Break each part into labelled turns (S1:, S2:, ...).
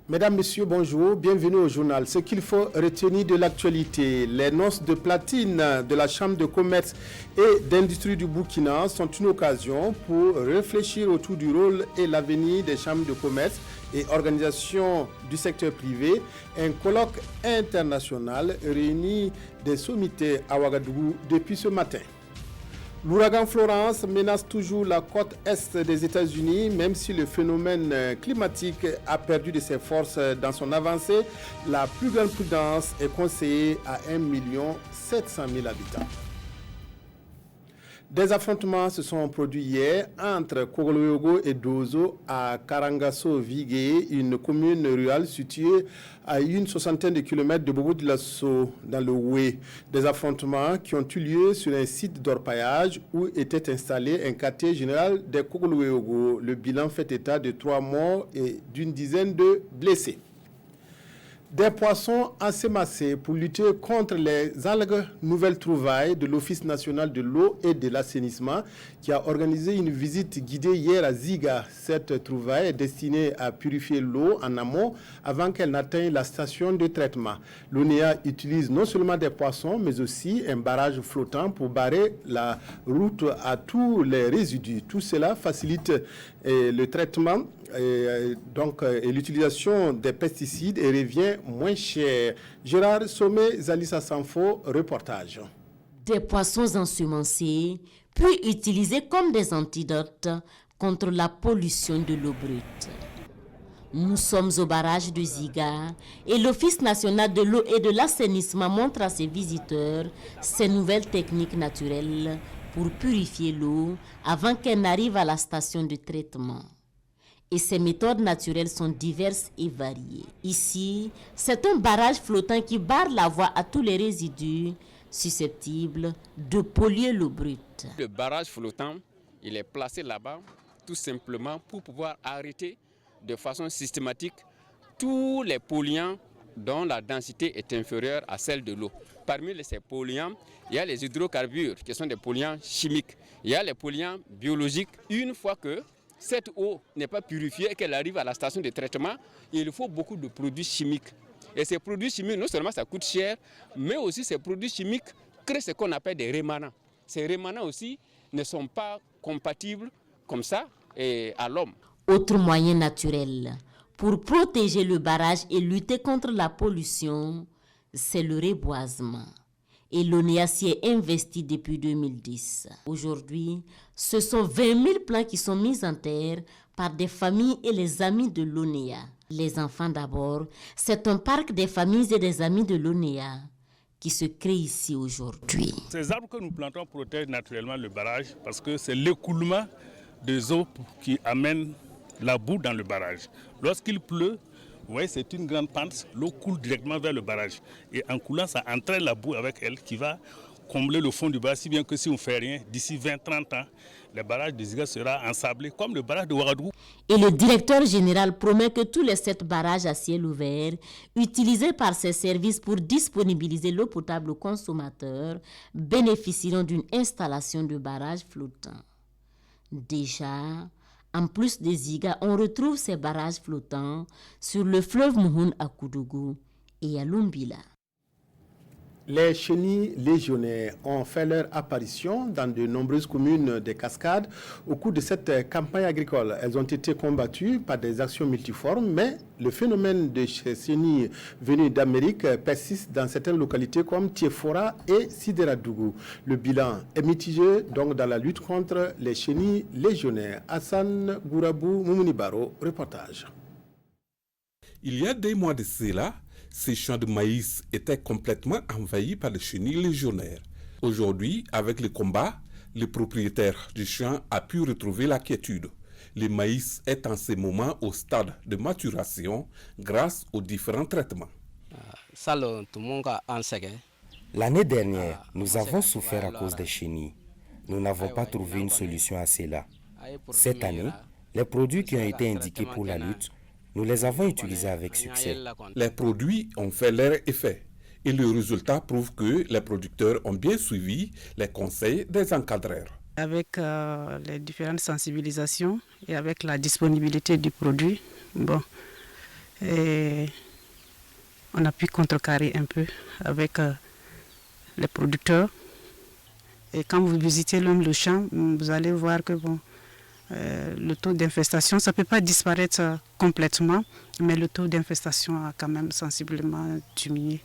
S1: Mesdames, Messieurs, bonjour, bienvenue au journal. Ce qu'il faut retenir de l'actualité, les noces de platine de la Chambre de commerce et d'industrie du Burkina sont une occasion pour réfléchir autour du rôle et l'avenir des chambres de commerce et organisations du secteur privé. Un colloque international réunit des sommités à Ouagadougou depuis ce matin. L'ouragan Florence menace toujours la côte est des États-Unis, même si le phénomène climatique a perdu de ses forces dans son avancée. La plus grande prudence est conseillée à 1 700 000 habitants. Des affrontements se sont produits hier entre Kogoloyogo et Dozo à Karangasso-Vigué, une commune rurale située à une soixantaine de kilomètres de Bobo-Dioulasso dans le Oué. Des affrontements qui ont eu lieu sur un site d'orpaillage où était installé un quartier général des Kogoloyogo. Le bilan fait état de 3 morts et d'une dizaine de blessés. Des poissons ensémassés pour lutter contre les algues, nouvelle trouvaille de l'Office national de l'eau et de l'assainissement qui a organisé une visite guidée hier à Ziga. Cette trouvaille est destinée à purifier l'eau en amont avant qu'elle n'atteigne la station de traitement. L'ONEA utilise non seulement des poissons mais aussi un barrage flottant pour barrer la route à tous les résidus. Tout cela facilite le traitement et l'utilisation des pesticides et revient moins cher. Gérard Sommet, Zalissa Sanfo, reportage.
S2: Des poissons ensemencés, puis utilisés comme des antidotes contre la pollution de l'eau brute. Nous sommes au barrage de Ziga et l'Office national de l'eau et de l'assainissement montre à ses visiteurs ces nouvelles techniques naturelles pour purifier l'eau avant qu'elle n'arrive à la station de traitement. Et ces méthodes naturelles sont diverses et variées. Ici, c'est un barrage flottant qui barre la voie à tous les résidus susceptibles de polluer l'eau brute.
S3: Le barrage flottant, il est placé là-bas tout simplement pour pouvoir arrêter de façon systématique tous les polluants dont la densité est inférieure à celle de l'eau. Parmi ces polluants, il y a les hydrocarbures qui sont des polluants chimiques. Il y a les polluants biologiques. Une fois que cette eau n'est pas purifiée et qu'elle arrive à la station de traitement, il faut beaucoup de produits chimiques. Et ces produits chimiques, non seulement ça coûte cher, mais aussi ces produits chimiques créent ce qu'on appelle des rémanents. Ces rémanents aussi ne sont pas compatibles comme ça à l'homme.
S2: Autre moyen naturel pour protéger le barrage et lutter contre la pollution, c'est le reboisement. Et l'ONEA s'y est investi depuis 2010. Aujourd'hui, ce sont 20 000 plants qui sont mis en terre par des familles et les amis de l'ONEA. Les enfants d'abord, c'est un parc des familles et des amis de l'ONEA qui se crée ici aujourd'hui.
S4: Ces arbres que nous plantons protègent naturellement le barrage parce que c'est l'écoulement des eaux qui amène la boue dans le barrage. Lorsqu'il pleut, vous voyez, c'est une grande pente, l'eau coule directement vers le barrage. Et en coulant, ça entraîne la boue avec elle qui va combler le fond du barrage, si bien que si on ne fait rien, d'ici 20-30 ans, le barrage de Ziga sera ensablé comme le barrage de Ouagadougou.
S2: Et le directeur général promet que tous les 7 barrages à ciel ouvert, utilisés par ses services pour disponibiliser l'eau potable aux consommateurs, bénéficieront d'une installation de barrages flottants. Déjà, en plus des Ziga, on retrouve ces barrages flottants sur le fleuve Mouhoun à Koudougou et à Lumbila.
S1: Les chenilles légionnaires ont fait leur apparition dans de nombreuses communes des Cascades au cours de cette campagne agricole. Elles ont été combattues par des actions multiformes, mais le phénomène de chenilles venues d'Amérique persiste dans certaines localités comme Tiefora et Sideradougou. Le bilan est mitigé donc dans la lutte contre les chenilles légionnaires. Hassan Gourabou Moumounibaro, reportage.
S5: Il y a des mois de cela, ces champs de maïs étaient complètement envahis par les chenilles légionnaires. Aujourd'hui, avec le combat, le propriétaire du champ a pu retrouver la quiétude. Le maïs est en ce moment au stade de maturation grâce aux différents traitements.
S6: L'année dernière, nous avons souffert à cause des chenilles. Nous n'avons pas trouvé une solution à cela. Cette année, les produits qui ont été indiqués pour la lutte, nous les avons utilisés avec succès.
S5: Les produits ont fait leur effet et le résultat prouve que les producteurs ont bien suivi les conseils des encadreurs.
S7: Avec les différentes sensibilisations et avec la disponibilité du produit, Et on a pu contrecarrer un peu avec les producteurs. Et quand vous visitez le champ, vous allez voir que le taux d'infestation, ça ne peut pas disparaître complètement, mais le taux d'infestation a quand même sensiblement diminué.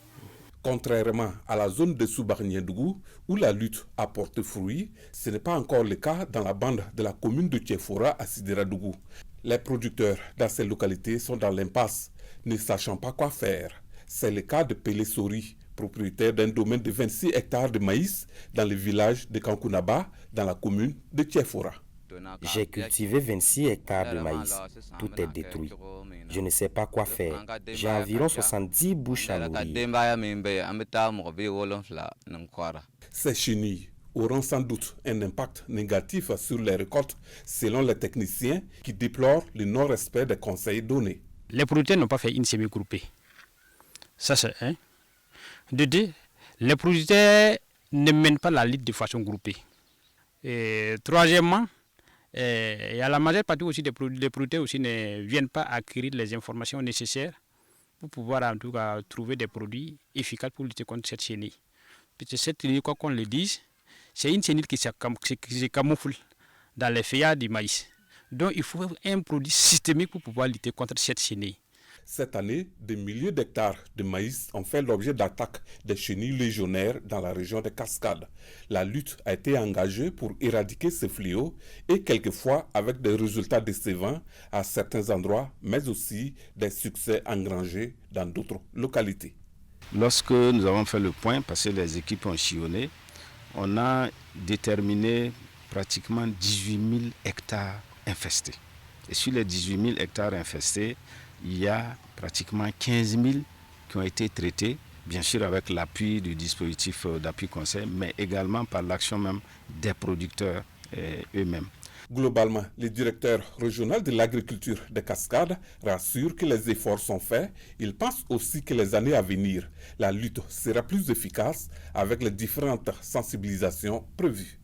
S5: Contrairement à la zone de Soubarniendougou, où la lutte a porté fruit, ce n'est pas encore le cas dans la bande de la commune de Tchefora à Sideradougou. Les producteurs dans ces localités sont dans l'impasse, ne sachant pas quoi faire. C'est le cas de Pelé Sori, propriétaire d'un domaine de 26 hectares de maïs dans le village de Kankounaba, dans la commune de Tchefora.
S6: J'ai cultivé 26 hectares de maïs. Tout est détruit. Je ne sais pas quoi faire. J'ai environ 70 bouches à nourrir.
S5: Ces chenilles auront sans doute un impact négatif sur les récoltes, selon les techniciens qui déplorent le non-respect des conseils donnés.
S8: Les producteurs n'ont pas fait une semis groupée. Ça, c'est un. De deux, les producteurs ne mènent pas la lutte de façon groupée. Et troisièmement, il y a la majeure partie aussi des producteurs aussi ne viennent pas acquérir les informations nécessaires pour pouvoir en tout cas trouver des produits efficaces pour lutter contre cette chenille. Parce que cette chenille, quoi qu'on le dise, c'est une chenille qui se camoufle dans les feuillages du maïs. Donc il faut un produit systémique pour pouvoir lutter contre cette chenille.
S5: Cette année, des milliers d'hectares de maïs ont fait l'objet d'attaques des chenilles légionnaires dans la région de Cascades. La lutte a été engagée pour éradiquer ce fléau et quelquefois avec des résultats décevants à certains endroits, mais aussi des succès engrangés dans d'autres localités.
S9: Lorsque nous avons fait le point, parce que les équipes ont sillonné, on a déterminé pratiquement 18 000 hectares infestés. Et sur les 18 000 hectares infestés, il y a pratiquement 15 000 qui ont été traités, bien sûr avec l'appui du dispositif d'appui conseil, mais également par l'action même des producteurs eux-mêmes.
S5: Globalement, le directeur régional de l'agriculture de Cascades rassure que les efforts sont faits. Il pense aussi que les années à venir, la lutte sera plus efficace avec les différentes sensibilisations prévues.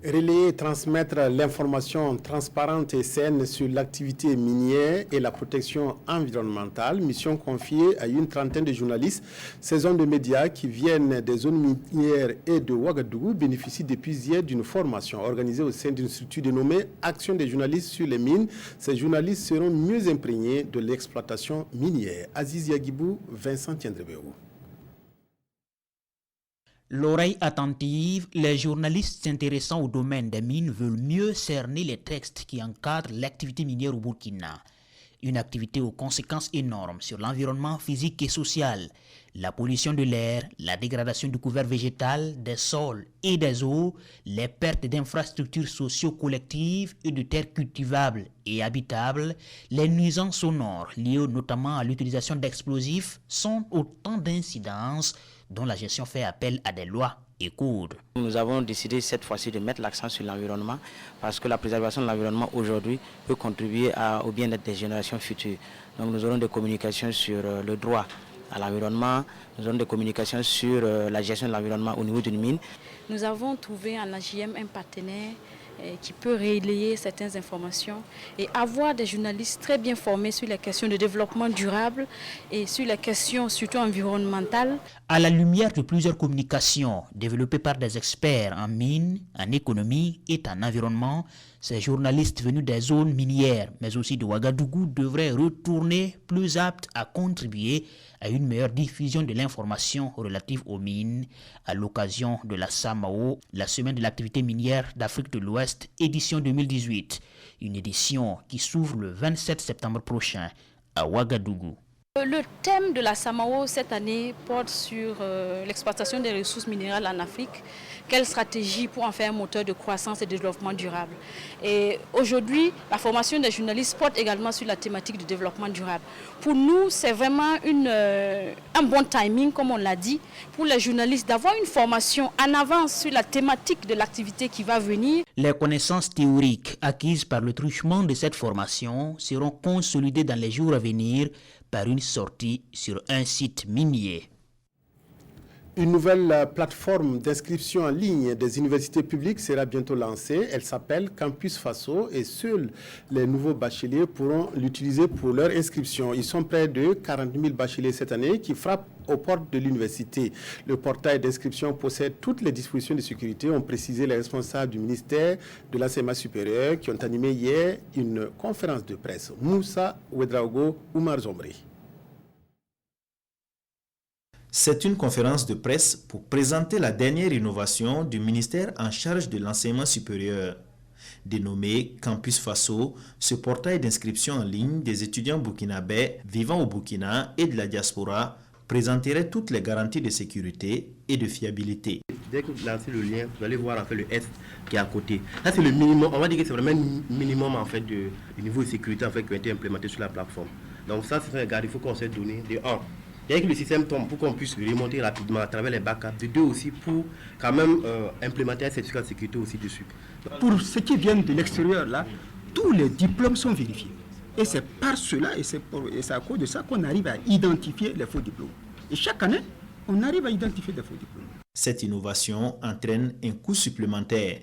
S1: Relayer et transmettre l'information transparente et saine sur l'activité minière et la protection environnementale, mission confiée à une trentaine de journalistes. Ces zones de médias qui viennent des zones minières et de Ouagadougou bénéficient depuis hier d'une formation organisée au sein d'une structure dénommée Action des journalistes sur les mines. Ces journalistes seront mieux imprégnés de l'exploitation minière. Aziz Yagibou, Vincent Tiendrebéou.
S10: L'oreille attentive, les journalistes s'intéressant au domaine des mines veulent mieux cerner les textes qui encadrent l'activité minière au Burkina. Une activité aux conséquences énormes sur l'environnement physique et social, la pollution de l'air, la dégradation du couvert végétal, des sols et des eaux, les pertes d'infrastructures socio-collectives et de terres cultivables et habitables, les nuisances sonores liées notamment à l'utilisation d'explosifs sont autant d'incidences dont la gestion fait appel à des lois et codes.
S11: Nous avons décidé cette fois-ci de mettre l'accent sur l'environnement parce que la préservation de l'environnement aujourd'hui peut contribuer au bien-être des générations futures. Donc nous aurons des communications sur le droit à l'environnement, nous aurons des communications sur la gestion de l'environnement au niveau d'une mine.
S12: Nous avons trouvé en AJM un partenaire qui peut relayer certaines informations et avoir des journalistes très bien formés sur les questions de développement durable et sur les questions surtout environnementales.
S10: À la lumière de plusieurs communications développées par des experts en mines, en économie et en environnement, ces journalistes venus des zones minières, mais aussi de Ouagadougou, devraient retourner plus aptes à contribuer à une meilleure diffusion de l'information relative aux mines à l'occasion de la SAMAO, la semaine de l'activité minière d'Afrique de l'Ouest, édition 2018. Une édition qui s'ouvre le 27 septembre prochain à Ouagadougou.
S12: Le thème de la SAMAO cette année porte sur l'exploitation des ressources minérales en Afrique. Quelle stratégie pour en faire un moteur de croissance et de développement durable. Et aujourd'hui, la formation des journalistes porte également sur la thématique du développement durable. Pour nous, c'est vraiment un bon timing, comme on l'a dit, pour les journalistes d'avoir une formation en avance sur la thématique de l'activité qui va venir.
S10: Les connaissances théoriques acquises par le truchement de cette formation seront consolidées dans les jours à venir par une sortie sur un site minier.
S1: Une nouvelle plateforme d'inscription en ligne des universités publiques sera bientôt lancée. Elle s'appelle Campus Faso et seuls les nouveaux bacheliers pourront l'utiliser pour leur inscription. Ils sont près de 40 000 bacheliers cette année qui frappent aux portes de l'université. Le portail d'inscription possède toutes les dispositions de sécurité, ont précisé les responsables du ministère de l'enseignement supérieur qui ont animé hier une conférence de presse. Moussa Ouedraogo, Oumar Zomri.
S10: C'est une conférence de presse pour présenter la dernière innovation du ministère en charge de l'enseignement supérieur. Dénommé Campus Faso, ce portail d'inscription en ligne des étudiants burkinabés vivant au Burkina et de la diaspora présenterait toutes les garanties de sécurité et de fiabilité.
S13: Dès que vous lancez le lien, vous allez voir en fait le S qui est à côté. Ça c'est le minimum, on va dire que c'est vraiment un minimum en fait du niveau de sécurité en fait qui a été implémenté sur la plateforme. Donc ça c'est un garde, il faut qu'on s'est donné de 1. Dès que le système tombe, pour qu'on puisse remonter rapidement à travers les backups, de 2 aussi pour quand même implémenter un certificat de sécurité aussi dessus.
S14: Pour ceux qui viennent de l'extérieur là, tous les diplômes sont vérifiés. Et c'est par cela et c'est à cause de ça qu'on arrive à identifier les faux diplômes. Et chaque année, on arrive à identifier des faux diplômes.
S10: Cette innovation entraîne un coût supplémentaire.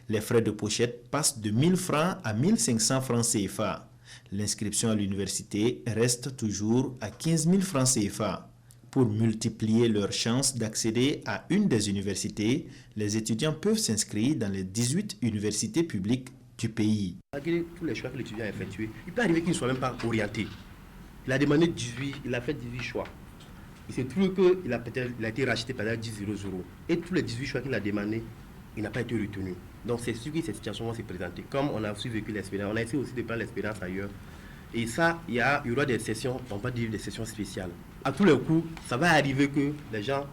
S10: Les frais de pochette passent de 1 000 francs à 1 500 francs CFA. L'inscription à l'université reste toujours à 15 000 francs CFA. Pour multiplier leurs chances d'accéder à une des universités, les étudiants peuvent s'inscrire dans les 18 universités publiques du pays.
S13: Malgré tous les choix que l'étudiant a effectués, il peut arriver qu'il ne soit même pas orienté. Il a demandé 18, il a fait 18 choix. Il se trouve qu'il a été racheté par 10-0-0. Et tous les 18 choix qu'il a demandé, il n'a pas été retenu. Donc c'est sûr que cette situation s'est présentée. Comme on a aussi vécu l'expérience, on a essayé aussi de prendre l'expérience ailleurs. Et ça, il y aura des sessions, on va dire des sessions spéciales. À tous les coups, ça va arriver que les gens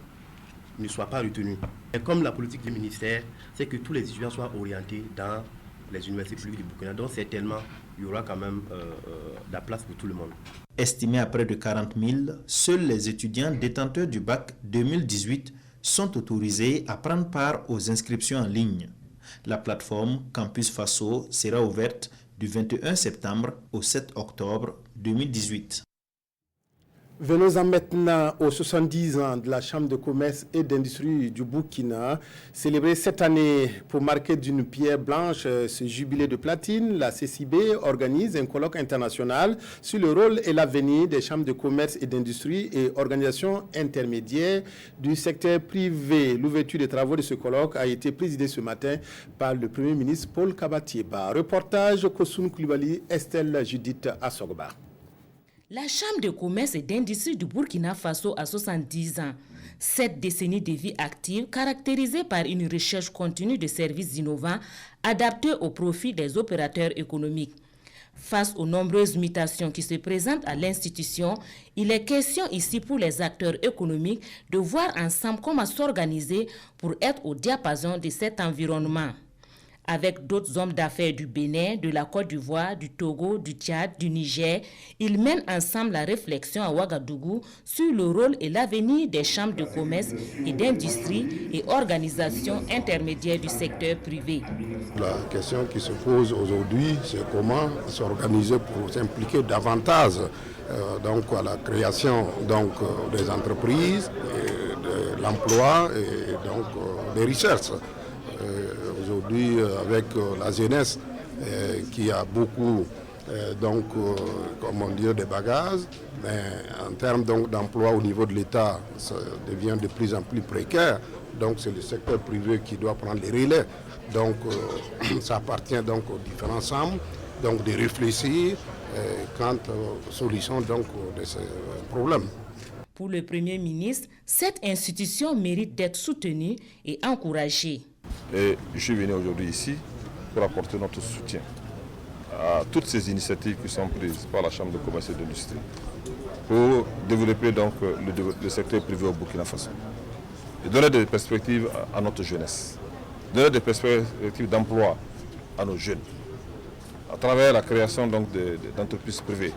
S13: ne soient pas retenus. Et comme la politique du ministère, c'est que tous les étudiants soient orientés dans les universités publiques du Burkina. Donc certainement, il y aura quand même de la place pour tout le monde.
S10: Estimé à près de 40 000, seuls les étudiants détenteurs du bac 2018 sont autorisés à prendre part aux inscriptions en ligne. La plateforme Campus Faso sera ouverte du 21 septembre au 7 octobre 2018.
S1: Venons-en maintenant aux 70 ans de la Chambre de commerce et d'industrie du Burkina. Célébrée cette année pour marquer d'une pierre blanche ce jubilé de platine, la CCB organise un colloque international sur le rôle et l'avenir des chambres de commerce et d'industrie et organisations intermédiaires du secteur privé. L'ouverture des travaux de ce colloque a été présidée ce matin par le Premier ministre Paul Kabatieba. Reportage Kosoun Koulibaly, Estelle Judith Assogba.
S2: La Chambre de commerce et d'industrie du Burkina Faso a 70 ans. 7 décennies de vie active caractérisée par une recherche continue de services innovants adaptés au profit des opérateurs économiques. Face aux nombreuses mutations qui se présentent à l'institution, il est question ici pour les acteurs économiques de voir ensemble comment s'organiser pour être au diapason de cet environnement. Avec d'autres hommes d'affaires du Bénin, de la Côte d'Ivoire, du Togo, du Tchad, du Niger, ils mènent ensemble la réflexion à Ouagadougou sur le rôle et l'avenir des chambres de commerce et d'industrie et organisations intermédiaires du secteur privé.
S15: La question qui se pose aujourd'hui, c'est comment s'organiser pour s'impliquer davantage à la création des entreprises, de l'emploi et des recherches. Aujourd'hui, avec la jeunesse qui a beaucoup de bagages, mais en termes d'emploi au niveau de l'État, ça devient de plus en plus précaire. Donc c'est le secteur privé qui doit prendre les relais. Donc ça appartient aux différents chambres de réfléchir quant aux solutions de ces problèmes.
S2: Pour le Premier ministre, cette institution mérite d'être soutenue et encouragée.
S16: Et je suis venu aujourd'hui ici pour apporter notre soutien à toutes ces initiatives qui sont prises par la Chambre de commerce et d'industrie pour développer le secteur privé au Burkina Faso et donner des perspectives à notre jeunesse, donner des perspectives d'emploi à nos jeunes à travers la création d'entreprises privées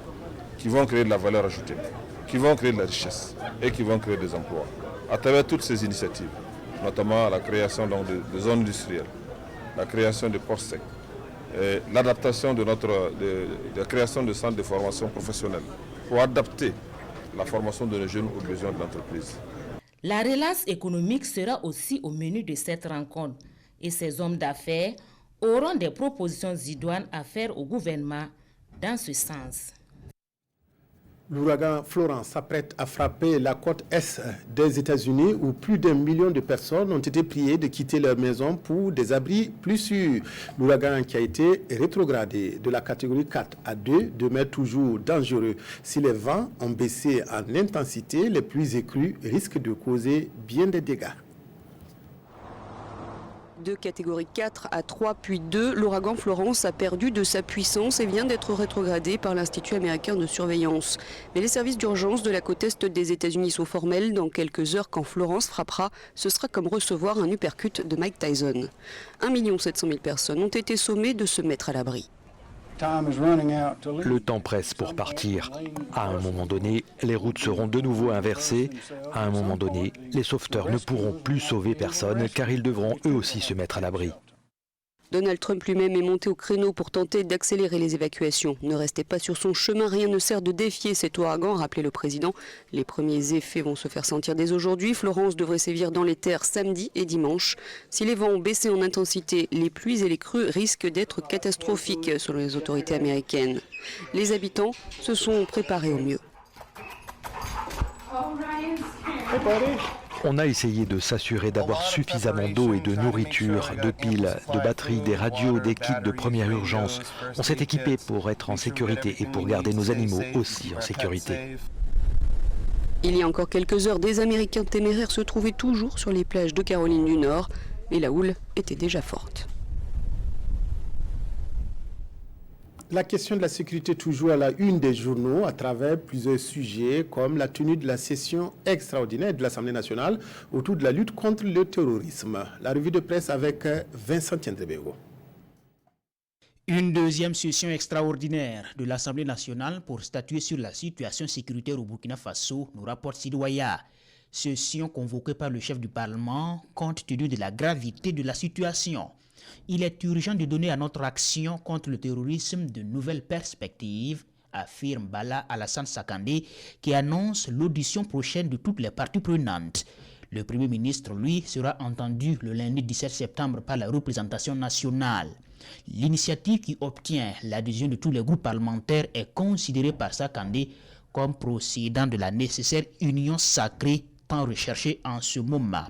S16: qui vont créer de la valeur ajoutée, qui vont créer de la richesse et qui vont créer des emplois à travers toutes ces initiatives, notamment la création de zones industrielles, la création de ports secs, l'adaptation de la création de centres de formation professionnelle pour adapter la formation de nos jeunes aux besoins de l'entreprise.
S17: La relance économique sera aussi au menu de cette rencontre et ces hommes d'affaires auront des propositions idoines à faire au gouvernement dans ce sens.
S1: L'ouragan Florence s'apprête à frapper la côte est des États-Unis où plus d'1 million de personnes ont été priées de quitter leur maison pour des abris plus sûrs. L'ouragan qui a été rétrogradé de la catégorie 4 à 2 demeure toujours dangereux. Si les vents ont baissé en intensité, les pluies écrues risquent de causer bien des dégâts.
S18: De catégorie 4 à 3 puis 2, l'ouragan Florence a perdu de sa puissance et vient d'être rétrogradé par l'Institut américain de surveillance. Mais les services d'urgence de la côte est des États-Unis sont formels. Dans quelques heures, quand Florence frappera, ce sera comme recevoir un uppercut de Mike Tyson. 1 700 000 personnes ont été sommées de se mettre à l'abri.
S19: Le temps presse pour partir. À un moment donné, les routes seront de nouveau inversées. À un moment donné, les sauveteurs ne pourront plus sauver personne car ils devront eux aussi se mettre à l'abri.
S18: Donald Trump lui-même est monté au créneau pour tenter d'accélérer les évacuations. Ne restez pas sur son chemin, rien ne sert de défier cet ouragan, rappelait le président. Les premiers effets vont se faire sentir dès aujourd'hui. Florence devrait sévir dans les terres samedi et dimanche. Si les vents ont baissé en intensité, les pluies et les crues risquent d'être catastrophiques, selon les autorités américaines. Les habitants se sont préparés au mieux.
S19: On a essayé de s'assurer d'avoir suffisamment d'eau et de nourriture, de piles, de batteries, des radios, des kits de première urgence. On s'est équipé pour être en sécurité et pour garder nos animaux aussi en sécurité.
S18: Il y a encore quelques heures, des Américains téméraires se trouvaient toujours sur les plages de Caroline du Nord, mais la houle était déjà forte.
S1: La question de la sécurité toujours à la une des journaux à travers plusieurs sujets comme la tenue de la session extraordinaire de l'Assemblée nationale autour de la lutte contre le terrorisme. La revue de presse avec Vincent Tiendrebego.
S10: Une deuxième session extraordinaire de l'Assemblée nationale pour statuer sur la situation sécuritaire au Burkina Faso, nous rapporte Sidouaya. Session convoquée par le chef du Parlement compte tenu de la gravité de la situation. Il est urgent de donner à notre action contre le terrorisme de nouvelles perspectives, affirme Bala Alassane Sakandé, qui annonce l'audition prochaine de toutes les parties prenantes. Le Premier ministre, lui, sera entendu le lundi 17 septembre par la représentation nationale. L'initiative qui obtient l'adhésion de tous les groupes parlementaires est considérée par Sakandé comme procédant de la nécessaire union sacrée tant recherchée en ce moment.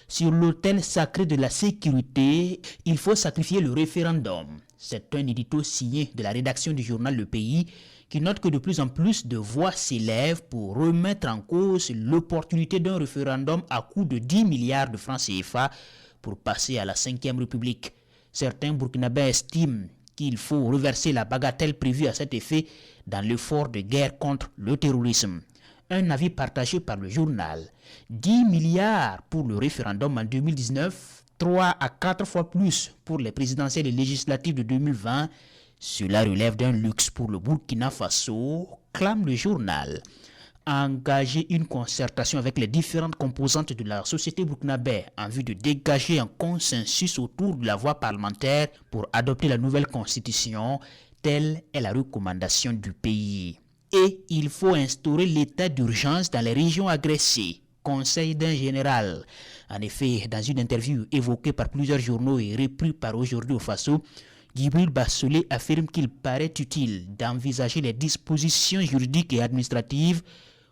S10: Sur l'autel sacré de la sécurité, il faut sacrifier le référendum. C'est un édito signé de la rédaction du journal Le Pays qui note que de plus en plus de voix s'élèvent pour remettre en cause l'opportunité d'un référendum à coût de 10 milliards de francs CFA pour passer à la 5e République. Certains Burkinabés estiment qu'il faut reverser la bagatelle prévue à cet effet dans l'effort de guerre contre le terrorisme. Un avis partagé par le journal. 10 milliards pour le référendum en 2019, 3 à 4 fois plus pour les présidentielles et législatives de 2020. Cela relève d'un luxe pour le Burkina Faso, clame le journal. Engager une concertation avec les différentes composantes de la société burkinabé en vue de dégager un consensus autour de la voie parlementaire pour adopter la nouvelle constitution, telle est la recommandation du pays. Et il faut instaurer l'état d'urgence dans les régions agressées. Conseil d'un général. En effet, dans une interview évoquée par plusieurs journaux et reprise par Aujourd'hui au Faso, Djibril Bassolé affirme qu'il paraît utile d'envisager les dispositions juridiques et administratives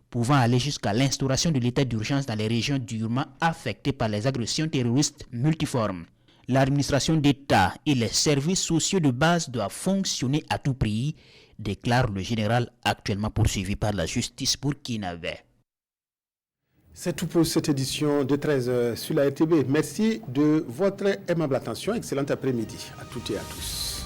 S10: pouvant aller jusqu'à l'instauration de l'état d'urgence dans les régions durement affectées par les agressions terroristes multiformes. L'administration d'État et les services sociaux de base doivent fonctionner à tout prix, déclare le général actuellement poursuivi par la justice burkinabé.
S1: C'est tout pour cette édition de 13h sur la RTB. Merci de votre aimable attention. Excellent après-midi à toutes et à tous.